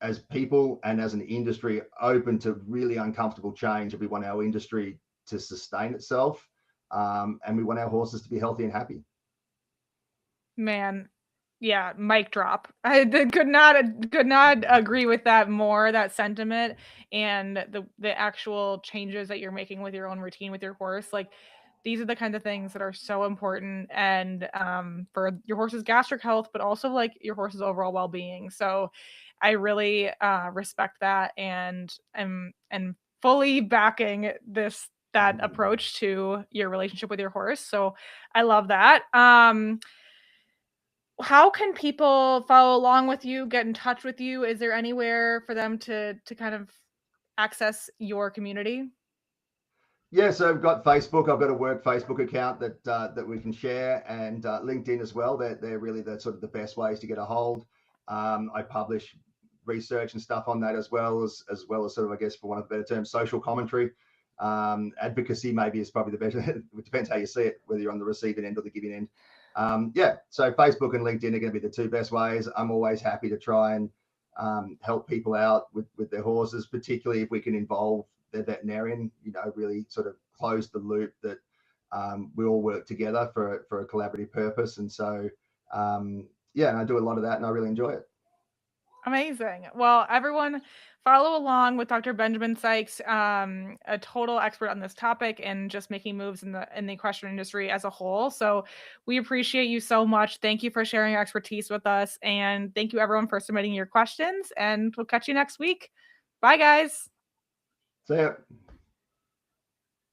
as people and as an industry, open to really uncomfortable change if we want our industry to sustain itself, and we want our horses to be healthy and happy. Man, yeah, mic drop. I could not agree with that more, that sentiment, and the actual changes that you're making with your own routine with your horse. Like, these are the kinds of things that are so important, and for your horse's gastric health, but also like your horse's overall well-being. So I really respect that, and am fully backing that approach to your relationship with your horse. So I love that. How can people follow along with you, get in touch with you? Is there anywhere for them to kind of access your community? Yeah, so I've got Facebook. I've got a work Facebook account that we can share, and LinkedIn as well. They're really the sort of the best ways to get a hold. I publish research and stuff on that as well as sort of, I guess, for one of the better terms, social commentary. Advocacy maybe is probably the better. It depends how you see it, whether you're on the receiving end or the giving end. Yeah, so Facebook and LinkedIn are going to be the two best ways. I'm always happy to try and help people out with their horses, particularly if we can involve their veterinarian, really sort of close the loop that we all work together for a collaborative purpose. And so, yeah, and I do a lot of that and I really enjoy it. Amazing. Well, everyone follow along with Dr. Benjamin Sykes, a total expert on this topic and just making moves in the equestrian industry as a whole. So we appreciate you so much. Thank you for sharing your expertise with us. And thank you everyone for submitting your questions. And we'll catch you next week. Bye guys. See ya.